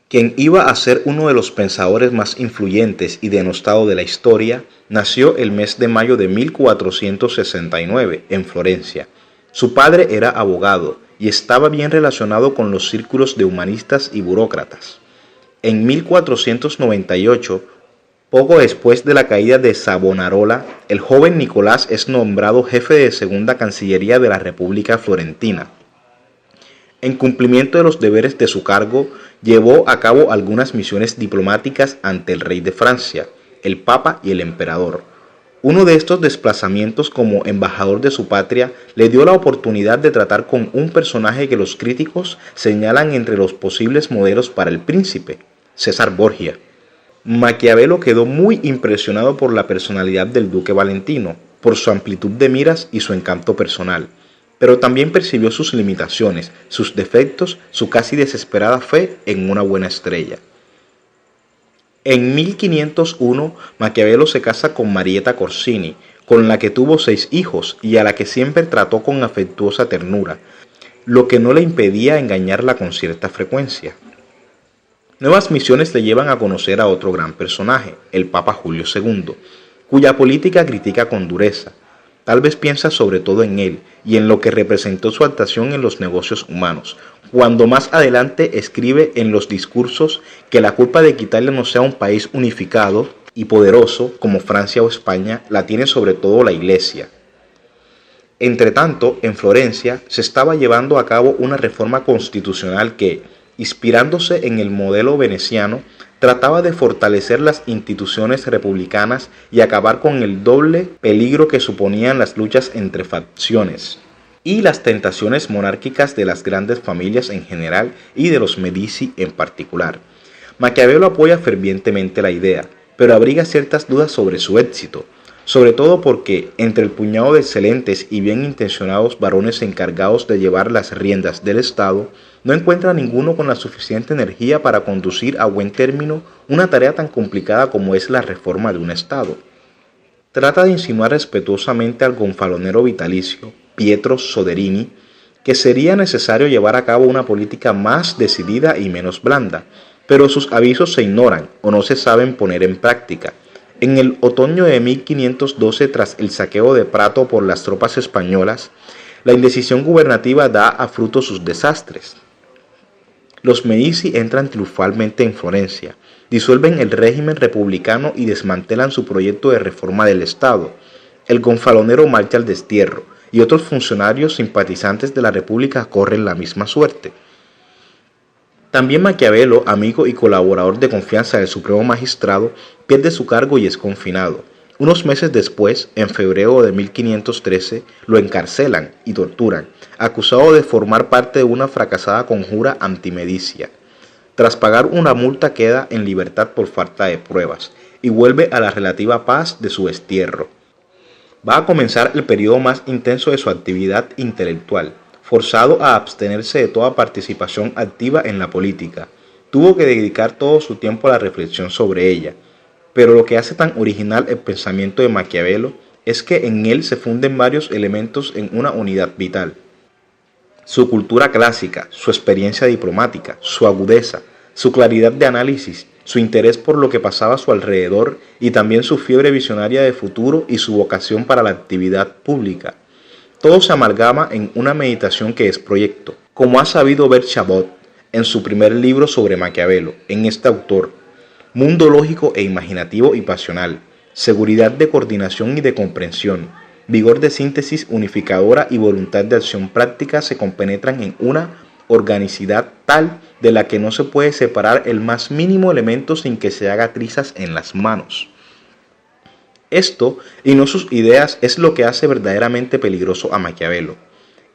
Quien iba a ser uno de los pensadores más influyentes y denostados de la historia, nació el mes de mayo de 1469 en Florencia. Su padre era abogado y estaba bien relacionado con los círculos de humanistas y burócratas. En 1498, poco después de la caída de Savonarola, el joven Nicolás es nombrado jefe de segunda cancillería de la República Florentina. En cumplimiento de los deberes de su cargo, llevó a cabo algunas misiones diplomáticas ante el rey de Francia, el Papa y el Emperador. Uno de estos desplazamientos como embajador de su patria le dio la oportunidad de tratar con un personaje que los críticos señalan entre los posibles modelos para el príncipe, César Borgia. Maquiavelo quedó muy impresionado por la personalidad del duque Valentino, por su amplitud de miras y su encanto personal, pero también percibió sus limitaciones, sus defectos, su casi desesperada fe en una buena estrella. En 1501, Maquiavelo se casa con Marietta Corsini, con la que tuvo 6 hijos y a la que siempre trató con afectuosa ternura, lo que no le impedía engañarla con cierta frecuencia. Nuevas misiones le llevan a conocer a otro gran personaje, el Papa Julio II, cuya política critica con dureza. Tal vez piensa sobre todo en él y en lo que representó su actuación en los negocios humanos, cuando más adelante escribe en los discursos que la culpa de que Italia no sea un país unificado y poderoso como Francia o España la tiene sobre todo la Iglesia. Entretanto, en Florencia se estaba llevando a cabo una reforma constitucional que, inspirándose en el modelo veneciano, trataba de fortalecer las instituciones republicanas y acabar con el doble peligro que suponían las luchas entre facciones y las tentaciones monárquicas de las grandes familias en general y de los Medici en particular. Maquiavelo apoya fervientemente la idea, pero abriga ciertas dudas sobre su éxito, sobre todo porque entre el puñado de excelentes y bien intencionados varones encargados de llevar las riendas del Estado, no encuentra ninguno con la suficiente energía para conducir a buen término una tarea tan complicada como es la reforma de un Estado. Trata de insinuar respetuosamente al gonfalonero vitalicio, Pietro Soderini, que sería necesario llevar a cabo una política más decidida y menos blanda, pero sus avisos se ignoran o no se saben poner en práctica. En el otoño de 1512, tras el saqueo de Prato por las tropas españolas, la indecisión gubernativa da a fruto sus desastres. Los Medici entran triunfalmente en Florencia, disuelven el régimen republicano y desmantelan su proyecto de reforma del Estado. El gonfalonero marcha al destierro y otros funcionarios simpatizantes de la República corren la misma suerte. También Maquiavelo, amigo y colaborador de confianza del Supremo Magistrado, pierde su cargo y es confinado. Unos meses después, en febrero de 1513, lo encarcelan y torturan, acusado de formar parte de una fracasada conjura antimedicia. Tras pagar una multa queda en libertad por falta de pruebas y vuelve a la relativa paz de su destierro. Va a comenzar el periodo más intenso de su actividad intelectual, forzado a abstenerse de toda participación activa en la política. Tuvo que dedicar todo su tiempo a la reflexión sobre ella. Pero lo que hace tan original el pensamiento de Maquiavelo es que en él se funden varios elementos en una unidad vital. Su cultura clásica, su experiencia diplomática, su agudeza, su claridad de análisis, su interés por lo que pasaba a su alrededor y también su fiebre visionaria de futuro y su vocación para la actividad pública. Todo se amalgama en una meditación que es proyecto, como ha sabido ver Chabot en su primer libro sobre Maquiavelo, en este autor. Mundo lógico e imaginativo y pasional, seguridad de coordinación y de comprensión, vigor de síntesis unificadora y voluntad de acción práctica se compenetran en una organicidad tal de la que no se puede separar el más mínimo elemento sin que se haga trizas en las manos. Esto, y no sus ideas, es lo que hace verdaderamente peligroso a Maquiavelo.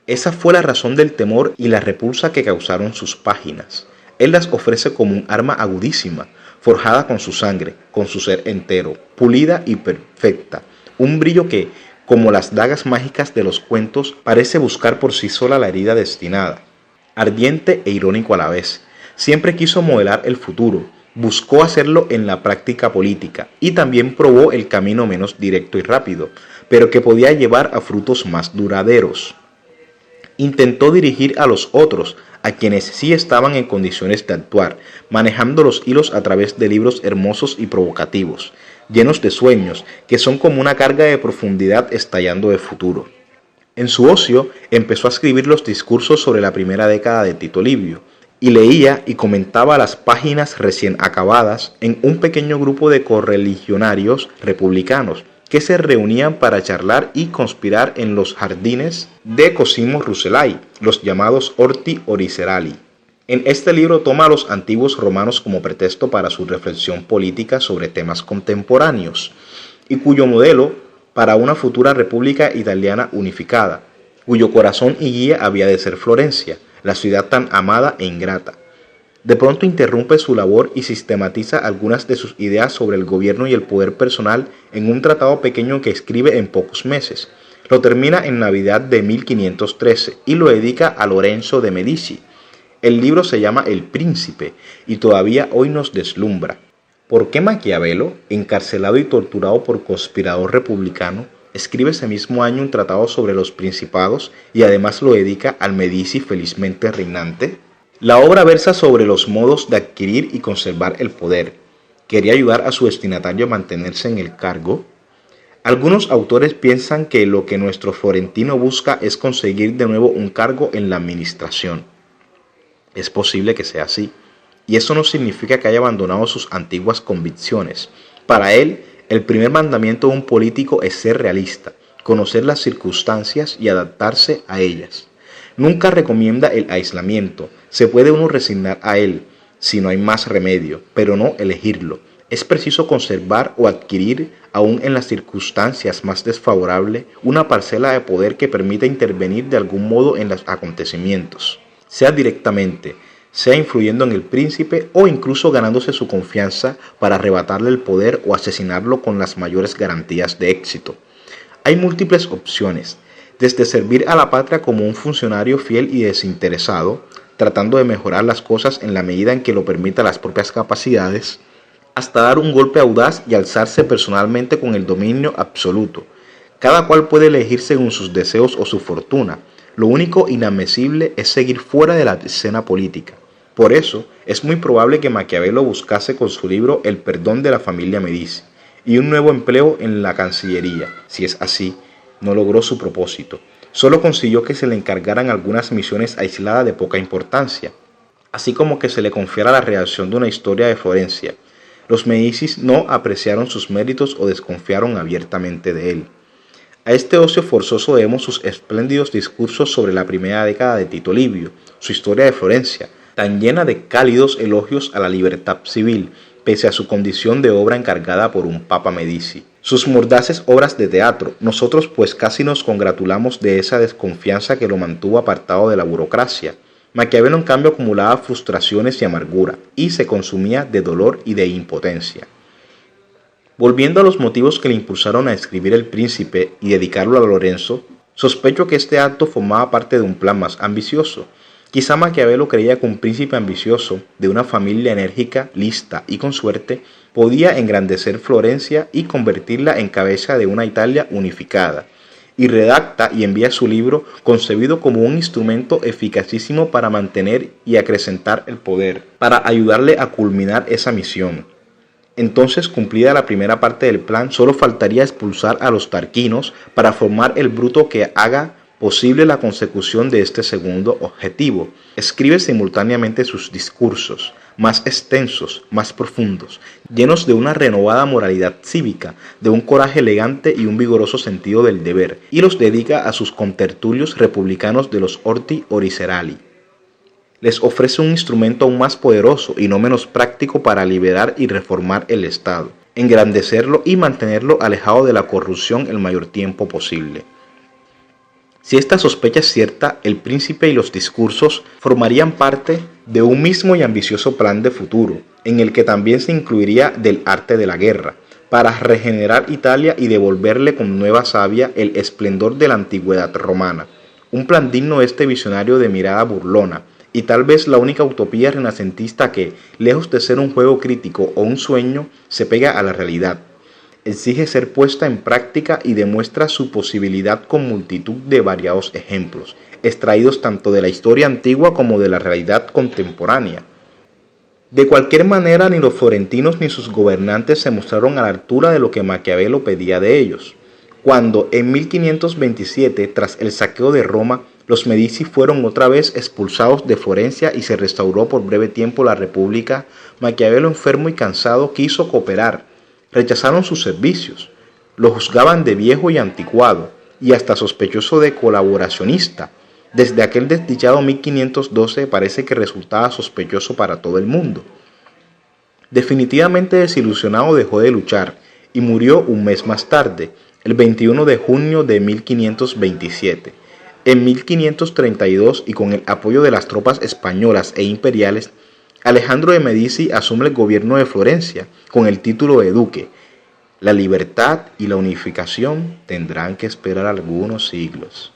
Esa fue la razón del temor y la repulsa que causaron sus páginas. Él las ofrece como un arma agudísima, forjada con su sangre, con su ser entero, pulida y perfecta, un brillo que, como las dagas mágicas de los cuentos, parece buscar por sí sola la herida destinada. Ardiente e irónico a la vez, siempre quiso modelar el futuro, buscó hacerlo en la práctica política y también probó el camino menos directo y rápido, pero que podía llevar a frutos más duraderos. Intentó dirigir a los otros, a quienes sí estaban en condiciones de actuar, manejando los hilos a través de libros hermosos y provocativos, llenos de sueños, que son como una carga de profundidad estallando de futuro. En su ocio empezó a escribir los discursos sobre la primera década de Tito Livio, y leía y comentaba las páginas recién acabadas en un pequeño grupo de correligionarios republicanos que se reunían para charlar y conspirar en los jardines de Cosimo Rucellai, los llamados Horti Oricerali. En este libro toma a los antiguos romanos como pretexto para su reflexión política sobre temas contemporáneos, y cuyo modelo para una futura república italiana unificada, cuyo corazón y guía había de ser Florencia, la ciudad tan amada e ingrata. De pronto interrumpe su labor y sistematiza algunas de sus ideas sobre el gobierno y el poder personal en un tratado pequeño que escribe en pocos meses. Lo termina en Navidad de 1513 y lo dedica a Lorenzo de Medici. El libro se llama El Príncipe y todavía hoy nos deslumbra. ¿Por qué Maquiavelo, encarcelado y torturado por conspirador republicano, escribe ese mismo año un tratado sobre los principados y además lo dedica al Medici felizmente reinante? La obra versa sobre los modos de adquirir y conservar el poder. ¿Quería ayudar a su destinatario a mantenerse en el cargo? Algunos autores piensan que lo que nuestro florentino busca es conseguir de nuevo un cargo en la administración. Es posible que sea así, y eso no significa que haya abandonado sus antiguas convicciones. Para él, el primer mandamiento de un político es ser realista, conocer las circunstancias y adaptarse a ellas. Nunca recomienda el aislamiento, se puede uno resignar a él, si no hay más remedio, pero no elegirlo. Es preciso conservar o adquirir, aun en las circunstancias más desfavorables, una parcela de poder que permita intervenir de algún modo en los acontecimientos, sea directamente, sea influyendo en el príncipe o incluso ganándose su confianza para arrebatarle el poder o asesinarlo con las mayores garantías de éxito. Hay múltiples opciones, desde servir a la patria como un funcionario fiel y desinteresado, tratando de mejorar las cosas en la medida en que lo permita las propias capacidades, hasta dar un golpe audaz y alzarse personalmente con el dominio absoluto. Cada cual puede elegir según sus deseos o su fortuna. Lo único inadmisible es seguir fuera de la escena política. Por eso, es muy probable que Maquiavelo buscase con su libro el perdón de la familia Medici y un nuevo empleo en la Cancillería. Si es así, no logró su propósito. Solo consiguió que se le encargaran algunas misiones aisladas de poca importancia, así como que se le confiara la redacción de una historia de Florencia. Los Medicis no apreciaron sus méritos o desconfiaron abiertamente de él. A este ocio forzoso debemos sus espléndidos discursos sobre la primera década de Tito Livio, su historia de Florencia, tan llena de cálidos elogios a la libertad civil, pese a su condición de obra encargada por un Papa Medici. Sus mordaces obras de teatro, nosotros pues casi nos congratulamos de esa desconfianza que lo mantuvo apartado de la burocracia. Maquiavelo en cambio acumulaba frustraciones y amargura, y se consumía de dolor y de impotencia. Volviendo a los motivos que le impulsaron a escribir El Príncipe y dedicarlo a Lorenzo, sospecho que este acto formaba parte de un plan más ambicioso. Quizá Maquiavelo creía que un príncipe ambicioso, de una familia enérgica, lista y con suerte, podía engrandecer Florencia y convertirla en cabeza de una Italia unificada, y redacta y envía su libro concebido como un instrumento eficacísimo para mantener y acrecentar el poder, para ayudarle a culminar esa misión. Entonces, cumplida la primera parte del plan, solo faltaría expulsar a los tarquinos para formar el bruto que haga posible la consecución de este segundo objetivo. Escribe simultáneamente sus discursos, más extensos, más profundos, llenos de una renovada moralidad cívica, de un coraje elegante y un vigoroso sentido del deber, y los dedica a sus contertulios republicanos de los Horti Oricerali. Les ofrece un instrumento aún más poderoso y no menos práctico para liberar y reformar el Estado, engrandecerlo y mantenerlo alejado de la corrupción el mayor tiempo posible. Si esta sospecha es cierta, el príncipe y los discursos formarían parte de un mismo y ambicioso plan de futuro, en el que también se incluiría del arte de la guerra, para regenerar Italia y devolverle con nueva savia el esplendor de la antigüedad romana. Un plan digno de este visionario de mirada burlona, y tal vez la única utopía renacentista que, lejos de ser un juego crítico o un sueño, se pega a la realidad. Exige ser puesta en práctica y demuestra su posibilidad con multitud de variados ejemplos. extraídos tanto de la historia antigua como de la realidad contemporánea. De cualquier manera, ni los florentinos ni sus gobernantes se mostraron a la altura de lo que Maquiavelo pedía de ellos. Cuando, en 1527, tras el saqueo de Roma, los Medici fueron otra vez expulsados de Florencia y se restauró por breve tiempo la República, Maquiavelo, enfermo y cansado, quiso cooperar. Rechazaron sus servicios, lo juzgaban de viejo y anticuado, y hasta sospechoso de colaboracionista. Desde aquel desdichado 1512 parece que resultaba sospechoso para todo el mundo. Definitivamente desilusionado, dejó de luchar y murió un mes más tarde, el 21 de junio de 1527. En 1532, y con el apoyo de las tropas españolas e imperiales, Alejandro de Medici asume el gobierno de Florencia con el título de duque. La libertad y la unificación tendrán que esperar algunos siglos.